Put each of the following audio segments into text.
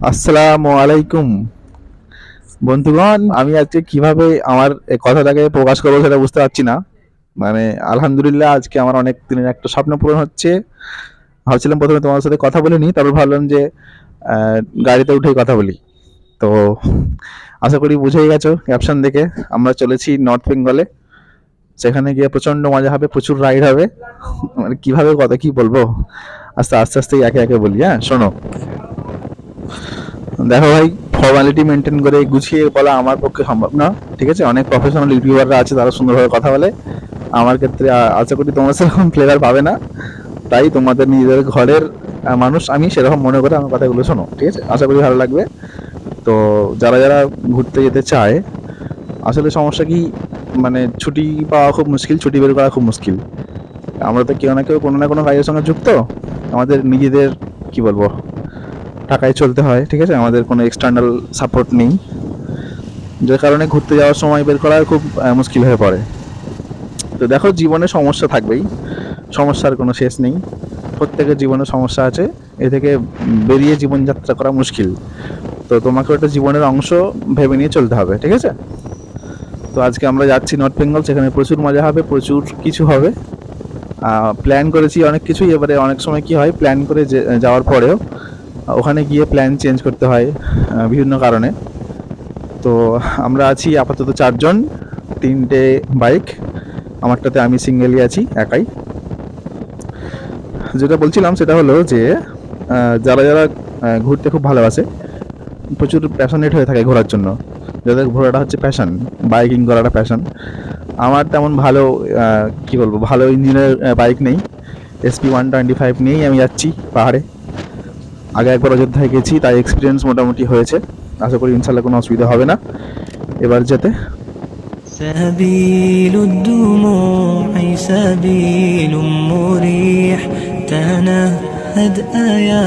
আসসালামু আলাইকুম বন্ধুগণ। আমি আজকে কিভাবে আমার এই কথাটাকে প্রকাশ করবো সেটা বুঝতে পারছি না। মানে আলহামদুলিল্লাহ, আজকে আমার অনেক দিনের একটা স্বপ্ন পূরণ হচ্ছে। ভাবছিলাম প্রথমে তোমার সাথে কথা বলে নিই, তারপর ভাবলাম যে আহ, গাড়িতে উঠেই কথা বলি। তো আশা করি বুঝেই গেছো ক্যাপশন দেখে। আমরা চলেছি নর্থ বেঙ্গলে। সেখানে গিয়ে প্রচন্ড মজা হবে, প্রচুর রাইড হবে। মানে কিভাবে কথা কি বলবো, আস্তে আস্তে আস্তে একে একে বলি। হ্যাঁ, শোনো। দেখো ভাই, ফর্মালিটি মেনটেন করে গুছিয়ে বলা আমার পক্ষে সম্ভব না। ঠিক আছে, অনেক প্রফেশনাল ইউটিউবাররা আছে, তারা সুন্দরভাবে কথা বলে। আমার ক্ষেত্রে আশা করি তোমরা সেরকম ফ্লেভার পাবে না। তাই তোমাদের নিজেদের ঘরের মানুষ আমি, সেরকম মনে করে আমার কথাগুলো শোনো। ঠিক আছে, আশা করি ভালো লাগবে। তো যারা যারা ঘুরতে যেতে চায়, আসলে সমস্যা কি, মানে ছুটি পাওয়া খুব মুশকিল, ছুটি বের করা খুব মুশকিল। আমরা তো কেউ না কেউ কোনো না কোনো কাজের সঙ্গে যুক্ত। আমাদের নিজেদের কি বলবো, টাকায় চলতে হয়। ঠিক আছে, আমাদের কোনো এক্সটার্নাল সাপোর্ট নেই, যে কারণে ঘুরতে যাওয়ার সময় বের করা খুব মুশকিল হয়ে পড়ে। তো দেখো, জীবনে সমস্যা থাকবেই, সমস্যার কোনো শেষ নেই। প্রত্যেকের জীবনে সমস্যা আছে, এ থেকে বেরিয়ে জীবনযাত্রা করা মুশকিল। তো তোমাকে ওটা জীবনের অংশ ভেবে নিয়ে চলতে হবে। ঠিক আছে, তো আজকে আমরা যাচ্ছি নর্থ বেঙ্গল, সেখানে প্রচুর মজা হবে, প্রচুর কিছু হবে। প্ল্যান করেছি অনেক কিছুই। এবারে অনেক সময় কি হয়, প্ল্যান করে যাওয়ার পরেও ওখানে গিয়ে প্ল্যান চেঞ্জ করতে হয় বিভিন্ন কারণে। তো আমরা আছি আপাতত চারজন, তিনটে বাইক। আমারটাতে আমি সিঙ্গেলই আছি, একাই। যেটা বলছিলাম সেটা হলো যে যারা যারা ঘুরতে খুব ভালোবাসে, প্রচুর প্যাশনেট হয়ে থাকে ঘোরার জন্য, যাদের ঘোরাটা হচ্ছে প্যাশন, বাইকিং করাটা প্যাশন। আমার তেমন ভালো কি বলবো, ভালো ইঞ্জিনের বাইক নেই। SP 125 নিয়েই আমি যাচ্ছি পাহাড়ে। আগে একবার অযোধ্যায় গেছি, তাই এক্সপিরিয়েন্স মোটামুটি হয়েছে। আশা করি ইনশাল্লাহ কোনো অসুবিধা হবে না এবার যেতে। سبيل الدموع سبيل مريح، تنهد يا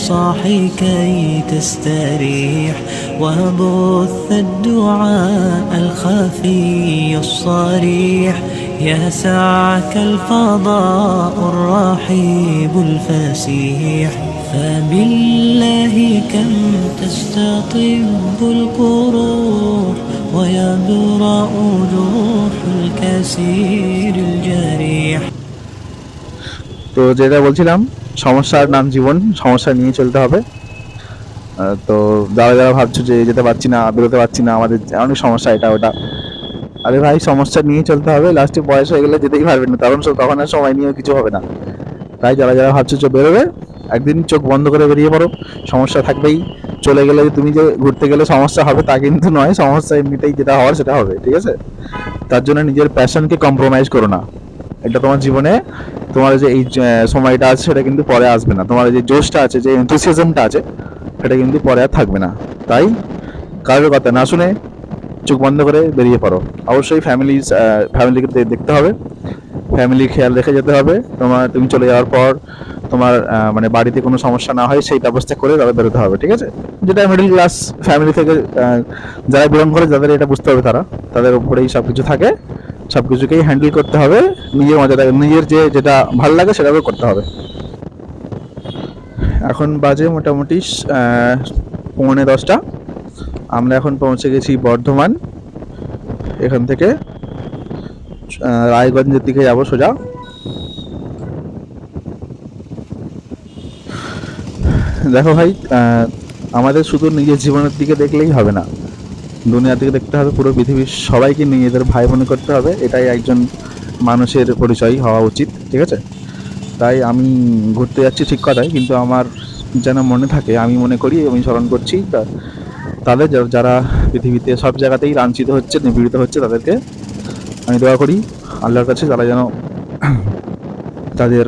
صاحي كي تستريح، وبث الدعاء الخفي الصريح، يسعك الفضاء الرحيب الفسيح. فبالله كم تستطب القروح، ويبرأ جروح الكسير الجريح. তো যেটা বলছিলাম, সমস্যার নাম জীবন, সমস্যা নিয়ে চলতে হবে। তো যারা যারা ভাবছো যে যেতে পারছি না, বেরোতে পারছি না, আমাদের অনেক সমস্যা এটা ওটা, আরে ভাই, সমস্যা নিয়ে চলতে হবে। লাস্টে বয়স হয়ে গেলে যেতেই পারবেন না, তখন তখন আর সময় নিয়েও কিছু হবে না। তাই যারা যারা ভাবছো যে বেরোবে, একদিন চোখ বন্ধ করে বেরিয়ে পড়ো। সমস্যা থাকবেই। চলে গেলে যে তুমি যে ঘুরতে গেলে সমস্যা হবে তা কিন্তু নয়, সমস্যা এমনিতেই যেটা হওয়ার সেটা হবে। ঠিক আছে, তার জন্য নিজের প্যাশনকে কম্প্রোমাইজ করো না। এটা তোমার জীবনে, তোমার যে এই সময়টা আছে সেটা কিন্তু পরে আসবে না। তোমার যে জোশটা আছে, যে এনথুসিয়াজমটা আছে, সেটা কিন্তু পরে আর থাকবে না। তাই কারোর কথা না শুনে চোখ বন্ধ করে বেরিয়ে পড়ো। অবশ্যই ফ্যামিলিকে দেখতে হবে, ফ্যামিলির খেয়াল রেখে যেতে হবে। তুমি চলে যাওয়ার পর তোমার মানে বাড়িতে কোনো সমস্যা না হয় সেই ব্যবস্থা করে তাদের বেরোতে হবে। ঠিক আছে, যেটা মিডল ক্লাস ফ্যামিলি থেকে যারা বিলং করে, যাদের এটা বুঝতে হবে, তাদের উপরেই সব কিছু থাকে। সব কিছুকেই হ্যান্ডেল করতে হবে। নিজের মজা, নিজের যেটা ভালো লাগে সেটাও করতে হবে। এখন বাজে মোটামুটি 9:45। আমরা এখন পৌঁছে গেছি বর্ধমান। এখান থেকে রায়গঞ্জের দিকে যাব সোজা। দেখো ভাই, আমাদের শুধু নিজের জীবনের দিকে দেখলেই হবে না, দুনিয়ার দিকে দেখতে হবে। পুরো পৃথিবীর সবাইকে নিজেদের ভাই মনে করতে হবে। এটাই একজন মানুষের পরিচয় হওয়া উচিত। ঠিক আছে, তাই আমি ঘুরতে যাচ্ছি ঠিক কথাই, কিন্তু আমার যেন মনে থাকে, আমি মনে করি, আমি স্মরণ করছি তাদের যারা পৃথিবীতে সব জায়গাতেই লাঞ্ছিত হচ্ছে, নিপীড়িত হচ্ছে, তাদেরকে আমি দোয়া করি আল্লাহর কাছে, তারা যেন তাদের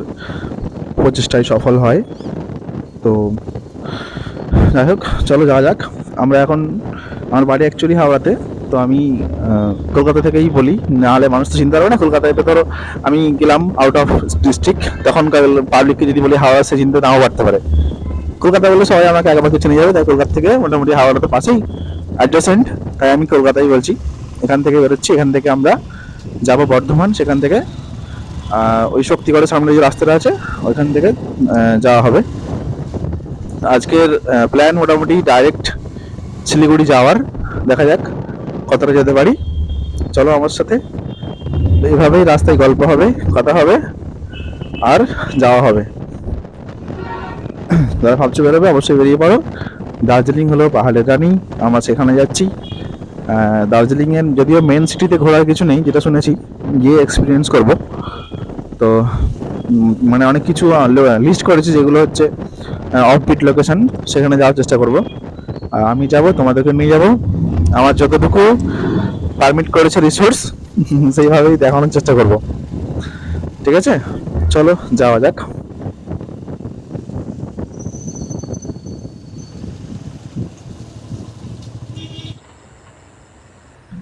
প্রচেষ্টায় সফল হয়। তো যাই হোক, চলো যাওয়া যাক। আমরা এখন, আমার বাড়ি অ্যাকচুয়ালি হাওড়াতে। তো আমি কলকাতা থেকেই বলি, নাহলে মানুষ তো চিনতে পারবে না। কলকাতায় তো ধরো আমি গেলাম আউট অফ ডিস্ট্রিক্ট, তখন পাবলিককে যদি বলি হাওড়া, সে চিনতে নাও পারতে পারে। কলকাতা বললে সবাই আমাকে একবার চিনে যাবে, তাই কলকাতা থেকে মোটামুটি হাওড়া তো পাশেই, অ্যাডজাসেন্ট, তাই আমি কলকাতায় বলছি। এখান থেকে বেরোচ্ছি, এখান থেকে আমরা যাব বর্ধমান। সেখান থেকে ওই শক্তিগড়ের সামনে যে রাস্তাটা আছে, ওইখান থেকে যাওয়া হবে। আজকের প্ল্যান মোটামুটি ডাইরেক্ট শিলিগুড়ি যাওয়ার। দেখা যাক কতটা যেতে পারি। চলো আমার সাথে, এইভাবেই রাস্তায় গল্প হবে, কথা হবে, আর যাওয়া হবে। যারা ভাবছো বেরোবে অবশ্যই বেরিয়ে পড়ো। দার্জিলিং হলো পাহাড়ের রানী, আমরা সেখানে যাচ্ছি। দার্জিলিংয়ের যদিও মেন সিটিতে ঘোরার কিছু নেই, যেটা শুনেছি গিয়ে এক্সপিরিয়েন্স করব। তো মানে অনেক কিছু লিস্ট করেছি যেগুলো হচ্ছে অফবিট লোকেশন, সেখানে যাওয়ার চেষ্টা করব। আমি যাব, তোমাদেরকে নিয়ে যাব, আমার যতটুকু পারমিট করেছে রিসোর্স সেইভাবেই দেখানোর চেষ্টা করব। ঠিক আছে, চলো যাওয়া যাক।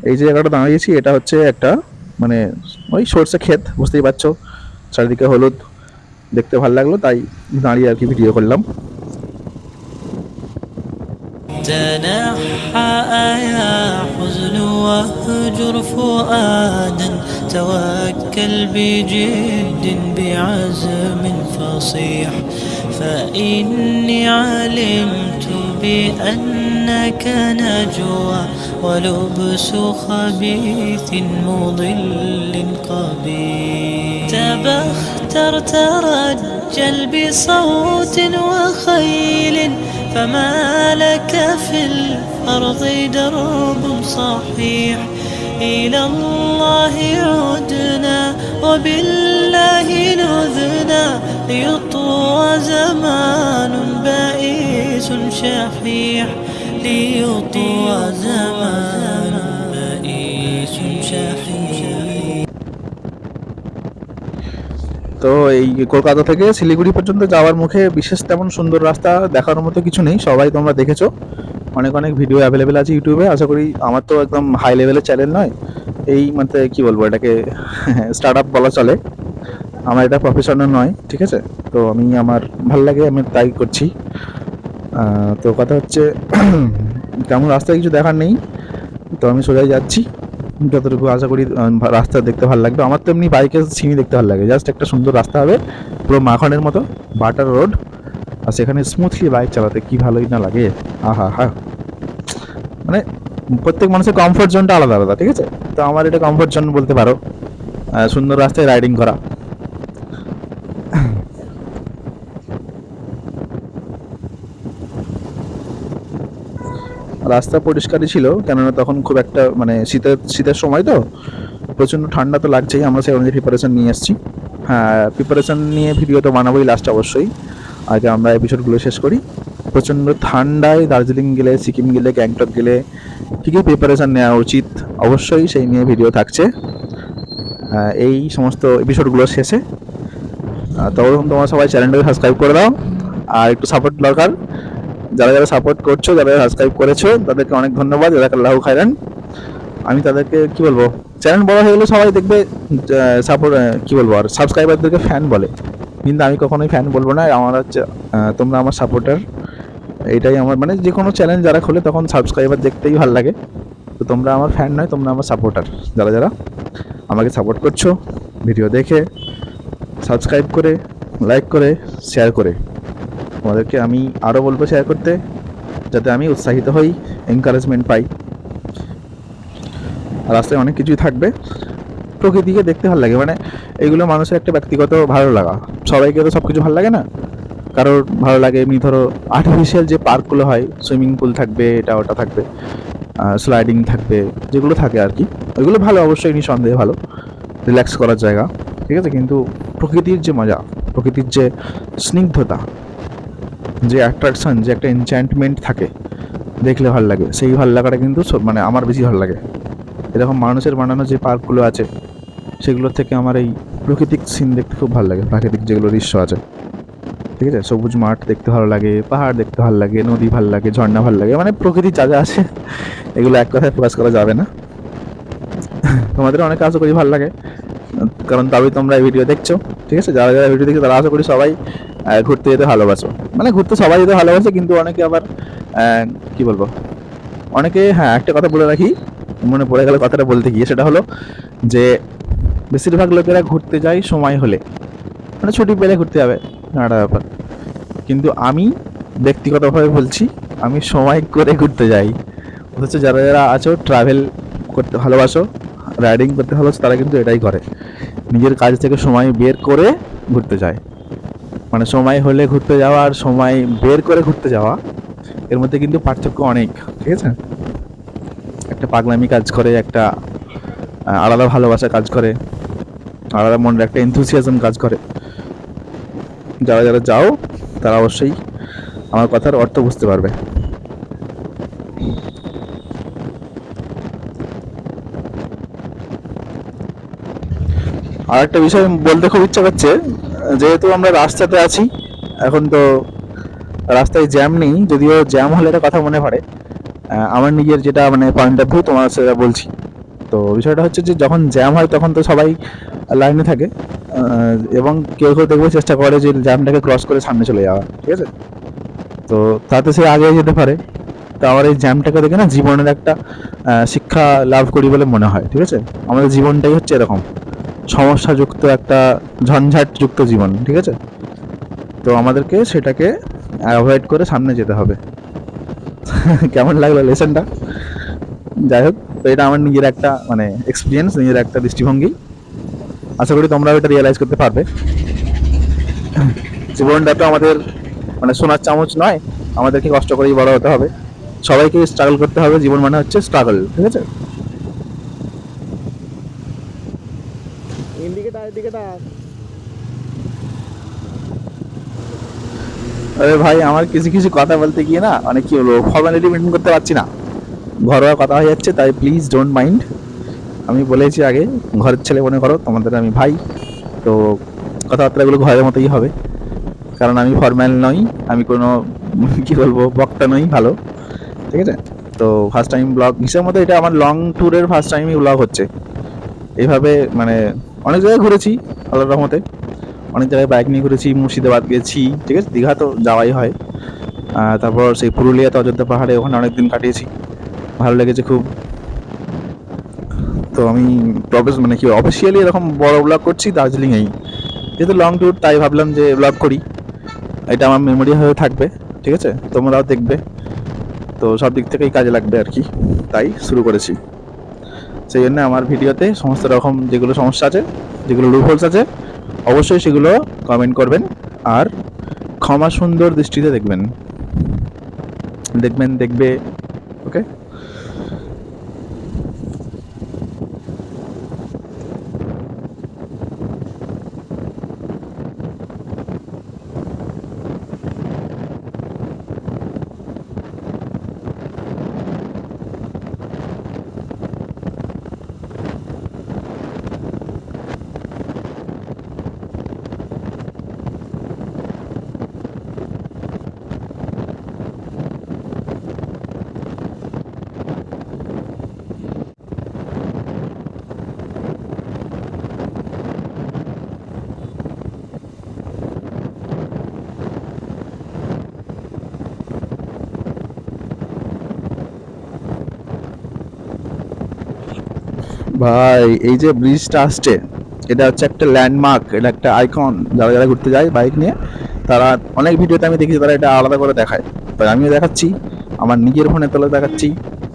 এই যে জায়গাটা দাঁড়িয়েছি এটা হচ্ছে একটা মানে ওই সরষে ক্ষেত, বুঝতেই পারছো, চারিদিকে হলুদ, দেখতে ভালো লাগলো তাই দাঁড়িয়ে আর কি ভিডিও করলাম। تنحى يا حزن واهجر فؤادا توكل بجد بعزم فصيح فإني علمت بأنك نجوى ولبس خبيث مضل قبيح تبختر ترجل بصوت وخيل فما لك في الأرض درب صحيح إلى الله عدنا وبالله نذنا ليطوى زمان بائس شحيح ليطوى زمان بائس شحيح। তো এই কলকাতা থেকে শিলিগুড়ি পর্যন্ত যাওয়ার মুখে বিশেষ তেমন সুন্দর রাস্তা দেখানোর মতো কিছু নেই, সবাই তোমরা দেখেছো, অনেক অনেক ভিডিও অ্যাভেলেবেল আছে ইউটিউবে। আশা করি, আমার তো একদম হাই লেভেলের চ্যানেল নয়, এই মানে কি বলবো এটাকে স্টার্ট আপ বলা চলে, আমার এটা প্রফেশনাল নয়। ঠিক আছে, তো আমি আমার ভাল লাগে আমি তাই করছি। তো কথা হচ্ছে তেমন রাস্তায় কিছু দেখার নেই, তো আমি সোজাই যাচ্ছি। যতটুকু আশা করি রাস্তা দেখতে ভালো লাগবে। আমার তো এমনি বাইকের সিনই দেখতে ভালো লাগে, জাস্ট একটা সুন্দর রাস্তা হবে পুরো মাখনের মতো, বাটার রোড, আর সেখানে স্মুথলি বাইক চালাতে কি ভালোই না লাগে। আহা হা, মানে প্রত্যেক মানুষের কমফোর্ট জোনটা আলাদা আলাদা। ঠিক আছে, তো আমার এটা কমফোর্ট জোন বলতে পারো, সুন্দর রাস্তায় রাইডিং করা। রাস্তা পরিষ্কারই ছিল, কেননা তখন খুব একটা মানে শীতের সময় তো প্রচণ্ড ঠান্ডা তো লাগছেই। আমরা সেই অনুযায়ী প্রিপারেশন নিয়ে এসেছি। হ্যাঁ, প্রিপারেশন নিয়ে ভিডিও তো বানাবোই লাস্টে অবশ্যই, আগে আমরা এপিসোডগুলো শেষ করি। প্রচণ্ড ঠান্ডায় দার্জিলিং গেলে, সিকিম গেলে, গ্যাংটক গেলে কী কী প্রিপারেশন নেওয়া উচিত অবশ্যই সেই নিয়ে ভিডিও থাকছে এই সমস্ত এপিসোডগুলো শেষে। তখন তোমরা সবাই চ্যানেলটাকে সাবস্ক্রাইব করে দাও, আর একটু সাপোর্ট দরকার। যারা যারা সাপোর্ট করছো, যারা সাবস্ক্রাইব করেছো, তাদেরকে অনেক ধন্যবাদ, জাযাকাল্লাহু খাইরান। আমি তাদেরকে কি বলবো, চ্যানেল বড় হয়ে গেলে সবাই দেখবে সাপোর্ট কি বলবো, আর সাবস্ক্রাইবারদেরকে ফ্যান বলে, কিন্তু আমি কখনোই ফ্যান বলবো না। আমার হচ্ছে তোমরা আমার সাপোর্টার, এইটাই আমার মানে যে কোনো চ্যানেল যারা খোলে তখন সাবস্ক্রাইবার দেখতেই ভালো লাগে। তো তোমরা আমার ফ্যান নয়, তোমরা আমার সাপোর্টার, যারা যারা আমাকে সাপোর্ট করছো ভিডিও দেখে, সাবস্ক্রাইব করে, লাইক করে, শেয়ার করে। তোমাদেরকে আমি আরও বলবো শেয়ার করতে, যাতে আমি উৎসাহিত হই, এনকারেজমেন্ট পাই। রাস্তায় অনেক কিছুই থাকবে, প্রকৃতিকে দেখতে ভালো লাগে, মানে এগুলো মানুষের একটা ব্যক্তিগত ভালো লাগা। সবাইকে তো সব কিছু ভালো লাগে না, কারোর ভালো লাগে এমনি ধরো আর্টিফিশিয়াল যে পার্কগুলো হয়, সুইমিং পুল থাকবে, এটা ওটা থাকবে, স্লাইডিং থাকবে, যেগুলো থাকে আর কি, ওইগুলো ভালো, অবশ্যই নিঃসন্দেহে ভালো, রিল্যাক্স করার জায়গা। ঠিক আছে, কিন্তু প্রকৃতির যে মজা, প্রকৃতির যে স্নিগ্ধতা, যে অ্যাট্রাকশন, যে একটা এনচ্যান্টমেন্ট থাকে, দেখলে ভালো লাগে, সেই ভালো লাগাটা কিন্তু মানে আমার বেশি ভালো লাগে। এরকম মানুষের বানানো যে পার্কগুলো আছে সেগুলোর থেকে আমার এই প্রাকৃতিক সিন দেখতে খুব ভালো লাগে, প্রাকৃতিক যেগুলো দৃশ্য আছে। ঠিক আছে, সবুজ মাঠ দেখতে ভালো লাগে, পাহাড় দেখতে ভালো লাগে, নদী ভালো লাগে, ঝর্ণা ভালো লাগে, মানে প্রকৃতির যা যা আছে এগুলো এক কথায় প্রকাশ করা যাবে না। তোমাদের অনেক আশা করি ভালো লাগে, কারণ তবেই তোমরা এই ভিডিও দেখছো। ঠিক আছে, যারা যারা ভিডিও দেখছো তারা আশা করি সবাই ঘুরতে যেতে ভালোবাসো, মানে ঘুরতে সবাই যেতে ভালোবাসে, কিন্তু অনেকে আবার কি বলবো, অনেকে, হ্যাঁ একটা কথা বলে রাখি, মনে পড়ে গেল কথাটা বলতে গিয়ে, সেটা হলো যে বেশিরভাগ লোকেরা ঘুরতে যায় সময় হলে, মানে ছুটি পেলে ঘুরতে যাবে, একটা ব্যাপার। কিন্তু আমি ব্যক্তিগতভাবে বলছি, আমি সময় করে ঘুরতে যাই। অথচ যারা যারা আছো ট্রাভেল করতে ভালোবাসো, রাইডিং করতে ভালোবাসো, তারা কিন্তু এটাই করে, নিজের কাজ থেকে সময় বের করে ঘুরতে যায়। মানে সময় হলে ঘুরতে যাওয়া আর সময় বের করে ঘুরতে যাওয়া, এর মধ্যে কিন্তু পার্থক্য অনেক, ঠিক আছে? একটা পাগলামি কাজ করে, একটা আলাদা ভালোবাসা কাজ করে, আলাদা মনের একটা এনথুসিয়াজম কাজ করে। যারা যারা যাও তারা অবশ্যই আমার কথার অর্থ বুঝতে পারবে। আর একটা বিষয় বলতে খুব ইচ্ছা করছে, যেহেতু আমরা রাস্তাতে আছি এখন, তো রাস্তায় জ্যাম নেই, যদিও জ্যাম হলে একটা কথা মনে পড়ে। আমার নিজের যেটা মানে পয়েন্ট অফ ভিউ তোমার সেটা বলছি। তো বিষয়টা হচ্ছে যে যখন জ্যাম হয় তখন তো সবাই লাইনে থাকে, এবং কেউ কেউ দেখবে চেষ্টা করে যে জ্যামটাকে ক্রস করে সামনে চলে যাওয়া, ঠিক আছে? তো তাতে সে আগে যেতে পারে। তো আমার এই জ্যামটাকে দেখে না জীবনের একটা শিক্ষা লাভ করি বলে মনে হয়, ঠিক আছে? আমাদের জীবনটাই হচ্ছে এরকম সমস্যাযুক্ত একটা ঝঞ্ঝাটযুক্ত জীবন, ঠিক আছে? তো আমাদেরকে সেটাকে অ্যাভয়েড করে সামনে যেতে হবে। কেমন লাগলো লেসনটা? যাই হোক, তো এটা আমার নিজের একটা মানে এক্সপিরিয়েন্স, নিজের একটা দৃষ্টিভঙ্গি। আশা করি তোমরাও এটা রিয়েলাইজ করতে পারবে। জীবনটা তো আমাদের মানে সোনার চামচ নয়, আমাদেরকে কষ্ট করেই বড় হতে হবে, সবাইকে স্ট্রাগল করতে হবে। জীবন মানে হচ্ছে স্ট্রাগল, ঠিক আছে? আরে ভাই, আমার কিছু কিছু কথা বলতে গিয়ে না মানে কি বলবো, ফর্মালিটি মেনটেন করতে পারছি না, ঘরোয়া কথা হয়ে যাচ্ছে, তাই প্লিজ ডোন্ট মাইন্ড। আমি বলেছি আগে, ঘরের ছেলে মনে করো, তোমাদের আমি ভাই। তো কথাবার্তাগুলো ঘরের মতোই হবে, কারণ আমি ফর্ম্যাল নই, আমি কোনো কি বলবো বক্তা নই ভালো, ঠিক আছে? তো ফার্স্ট টাইম ব্লগ হিসেবে মতো এটা আমার লং ট্যুরের ফার্স্ট টাইমই ব্লগ হচ্ছে এইভাবে। মানে অনেক জায়গায় ঘুরেছি আল্লাহর রহমতে, অনেক জায়গায় বাইক নিয়ে ঘুরেছি, মুর্শিদাবাদ গেছি, ঠিক আছে, দীঘা তো যাওয়াই হয়। তারপর সেই পুরুলিয়াতে অযোধ্যা পাহাড়ে, ওখানে অনেকদিন কাটিয়েছি, ভালো লেগেছে খুব। তো আমি মানে কি অফিসিয়ালি এরকম বড় ব্লগ করছি দার্জিলিংয়েই, যেহেতু লং ট্যুর, তাই ভাবলাম যে ব্লগ করি, এটা আমার মেমোরি হয়ে থাকবে, ঠিক আছে? তোমরাও দেখবে, তো সব দিক থেকেই কাজে লাগবে আর কি, তাই শুরু করেছি। সেই জন্য আমার ভিডিওতে সমস্ত রকম যেগুলো সমস্যা আছে, যেগুলো লুপহোলস আছে, অবশ্যই সেগুলো কমেন্ট করবেন, আর ক্ষমা সুন্দর দৃষ্টিতে দেখবেন, দেখবে, ওকে? ভাই, এই যে ব্রিজটা আসছে, এটা হচ্ছে একটা ল্যান্ডমার্ক, এটা একটা আইকন। যারা যারা ঘুরতে যায় বাইক নিয়ে, তারা অনেক ভিডিওতে আমি দেখি তারা এটা আলাদা করে দেখায়, তাই আমিও দেখাচ্ছি, আমার নিজের ফোনে তোলা দেখাচ্ছি।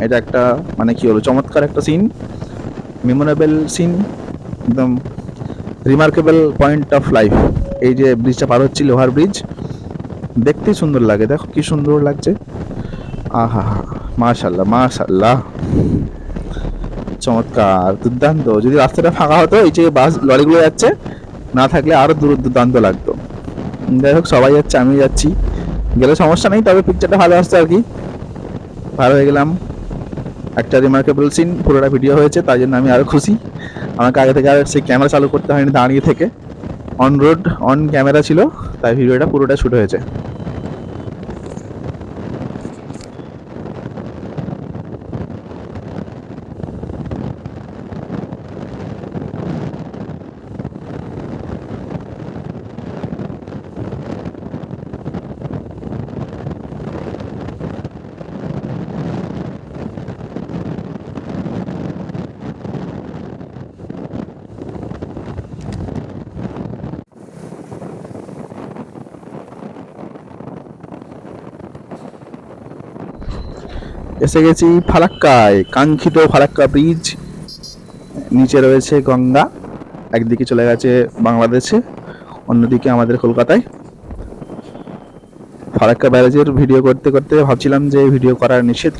এটা একটা মানে কি হলো, চমৎকার একটা সিন, মেমোরেবল সিন, একদম রিমার্কেবল পয়েন্ট অফ লাইফ। এই যে ব্রিজটা পার হচ্ছি, লোহার ব্রিজ, দেখতেই সুন্দর লাগে, দেখো কি সুন্দর লাগছে, আহা হা, মাশাল্লাহ মাশাল্লাহ, চমৎকার, দুর্দান্ত। যদি রাস্তাটা ফাঁকা হতো, এই যে বাস লরিগুলো যাচ্ছে না থাকলে আরো দুর্দান্ত লাগতো। যাই হোক, সবাই যাচ্ছে, আমি যাচ্ছি, গেলে সমস্যা নেই, তবে পিকচারটা ভালো আসছে আর কি, ভালো হয়ে গেলাম। একটা রিমার্কেবল সিন, পুরোটা ভিডিও হয়েছে, তাই জন্য আমি আরো খুশি। আমাকে আগে থেকে আর সেই ক্যামেরা চালু করতে হয়নি, দাঁড়িয়ে থেকে অন রোড অন ক্যামেরা ছিল, তাই ভিডিওটা পুরোটা শুট হয়েছে। এসে গেছি ফারাক্কায়, কাঙ্ক্ষিত ফারাক্কা ব্রিজ। নিচে রয়েছে গঙ্গা, একদিকে চলে গেছে বাংলাদেশে, অন্যদিকে আমাদের কলকাতায়। ফারাক্কা ব্যারেজের ভিডিও করতে করতে ভাবছিলাম যে ভিডিও করা নিষেধ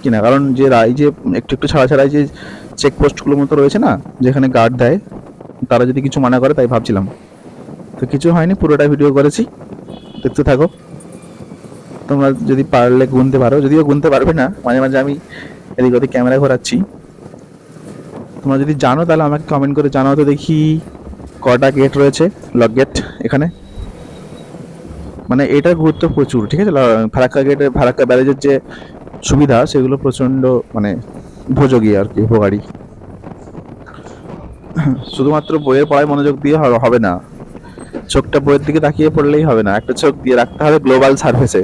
কিনা, কারণ যে এই যে একটু একটু ছাড়া ছাড়াই যে চেকপোস্টগুলোর মতো রয়েছে না, যেখানে গার্ড দেয়, তারা যদি কিছু মানা করে, তাই ভাবছিলাম। তো কিছু হয়নি, পুরোটা ভিডিও করেছি, দেখতে থাকো। তোমরা যদি পারলে গুনতে পারো, যদিও গুনতে পারবে না, মাঝে মাঝে আমি এদিক ওদিক ক্যামেরা ঘোরাচ্ছি। তোমরা যদি জানো তাহলে আমাকে কমেন্ট করে জানাও তো দেখি কটা গেট রয়েছে, লক গেট এখানে। মানে এটার গুরুত্ব প্রচুর, ঠিক আছে। ফারাক্কা ব্যারেজের যে সুবিধা সেগুলো প্রচণ্ড মানে উপযোগী আর কি, উপকারী। শুধুমাত্র বইয়ের পড়ায় মনোযোগ দিয়ে হবে না, চোখটা বইয়ের দিকে তাকিয়ে পড়লেই হবে না, একটা চোখ দিয়ে রাখতে হবে গ্লোবাল সার্ফেসে,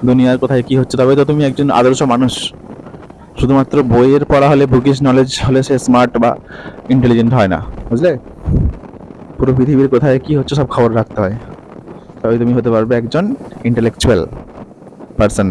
দুনিয়ার কোথায় কি হচ্ছে, তবে তো তুমি একজন আদর্শ মানুষ। শুধুমাত্র বইয়ের পড়া হলে, বুকিশ নলেজ হলে সে স্মার্ট বা ইন্টেলিজেন্ট হয় না, বুঝলে। পুরো পৃথিবীর কোথায় কি হচ্ছে সব খবর রাখতে হয়, তবে তুমি হতে পারবে একজন ইন্টেলেকচুয়াল পারসন।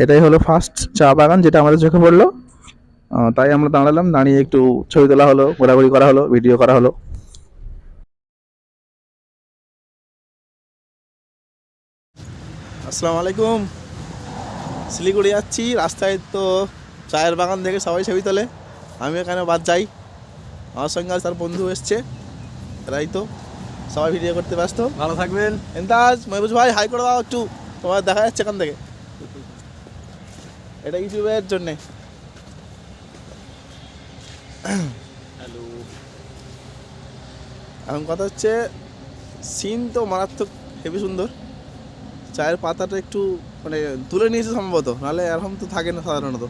এটাই হলো ফার্স্ট চা বাগান যেটা আমাদের চোখে পড়লো। তাই আমরা দাঁড়ালাম, দাঁড়িয়ে একটু ছবি তোলা হলো, ঘোরাঘুরি করা হলো, ভিডিও করা হলো। আসসালামু আলাইকুম। শিলিগুড়ি যাচ্ছি, রাস্তায় তো চায়ের বাগান দেখে সবাই ছবি তোলে, আমি এখানে বাদ যাই। আমার সঙ্গে আজ তার বন্ধু এসছে, এরাই তো সবাই ভিডিও করতে ব্যস্ত। ভালো থাকবেন। এন্দাজ মহবুজ ভাই, হাই করে দাও একটু, তোমার দেখা যাচ্ছে এখান থেকে, এটা ইউটিউবের জন্যে। হ্যালো। এখন কথা হচ্ছে, সিন তো মারাত্মক, হেবি সুন্দর। চায়ের পাতাটা একটু মানে তুলে নিয়েছে সম্ভবত, নাহলে এরকম তো থাকে না সাধারণত।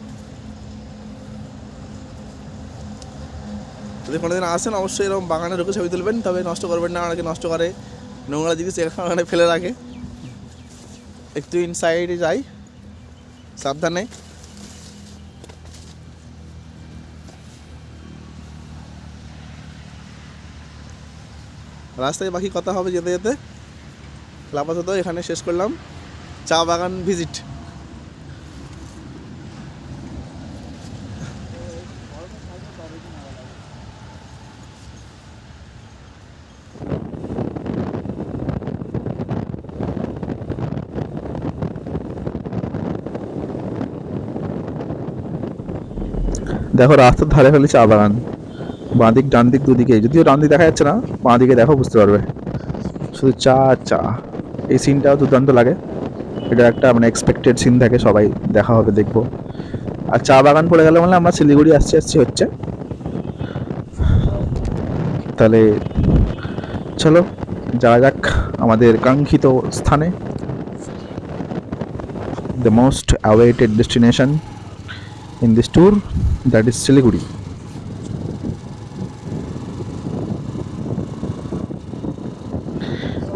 যদি কোনোদিন আসেন অবশ্যই এরকম বাগানে ঢুকে ছবি তুলবেন, তবে নষ্ট করবেন না, অনেকে নষ্ট করে, নোংরা জিনিস এখানে ফেলে রাখে। একটু ইনসাইডে যাই, সাবধানে। রাস্তায় বাকি কথা হবে যেতে যেতে। আপাতত এখানে শেষ করলাম চা বাগান ভিজিট। দেখো রাস্তার ধারে খালি চা বাগান, বাঁ দিক ডান দিক দুদিকে, যদিও ডান দিক দেখা যাচ্ছে না, বাঁ দিকে দেখো বুঝতে পারবে, শুধু চা চা। এই সিনটাও দুর্দান্ত লাগে, এটা একটা মানে এক্সপেক্টেড সিন থাকে, সবাই দেখা হবে, দেখবো। আর চা বাগান পড়ে গেলে মানে আমরা শিলিগুড়ি আসছি হচ্ছে। তাহলে চলো যাওয়া যাক আমাদের কাঙ্ক্ষিত স্থানে, the most awaited destination in this tour, that is Siliguri.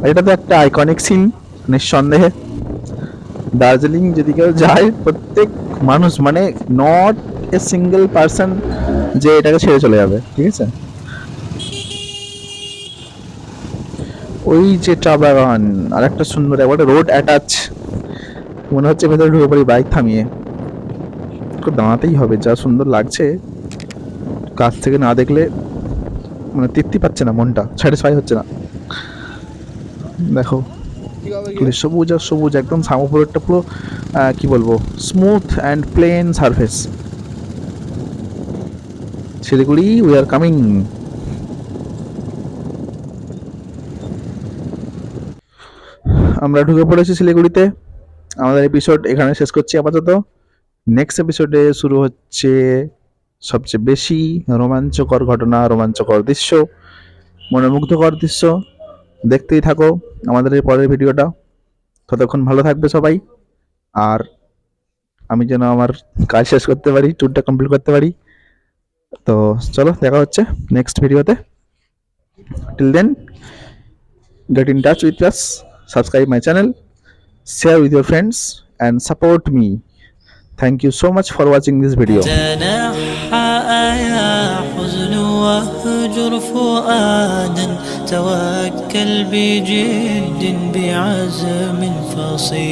এটা তো একটা আইকনিক সিন নিঃসন্দেহে। দার্জিলিং যদি কেউ যায়, প্রত্যেক মানুষ মানে নট এ সিঙ্গেল পার্সন যে এটাকে ছেড়ে চলে যাবে, ঠিক আছে। ওই যে চা বাগান, আর একটা সুন্দর একটা রোড অ্যাটাচ, মনে হচ্ছে ভেতরে ঢুকে পড়ি বাইক থামিয়ে। করে দাঁড়াতেই হবে, যা সুন্দর লাগছে কাছ থেকে না দেখলে মানে তৃপ্তি পাচ্ছে না, মনটা স্যাটিসফাই হচ্ছে না। দেখো কীভাবে পুরো সবুজ আর সবুজ, একদম উপরেরটা পুরো কি বলবো, smooth and plain surface. Siliguri we are coming. আমরা ঢুকে পড়েছি শিলিগুড়িতে। আমাদের এপিসোড এখানে শেষ করছি আপাতত। নেক্সট এপিসোডে শুরু হচ্ছে সবচেয়ে বেশি রোমাঞ্চকর ঘটনা, রোমাঞ্চকর দৃশ্য, মনোমুগ্ধকর দৃশ্য। দেখতেই থাকো আমাদের এই পরের ভিডিওটা। ততক্ষণ ভালো থাকবে সবাই, আর আমি যেন আমার কাজ শেষ করতে পারি, ট্যুরটা কমপ্লিট করতে পারি। তো চলো, দেখা হচ্ছে নেক্সট ভিডিওতে। Till then, get in touch with us, subscribe my channel, share with your friends and support me. Thank you so much for watching this video. تنحى يا حزن واهجر فؤادا توكل بجد بعزم فصيح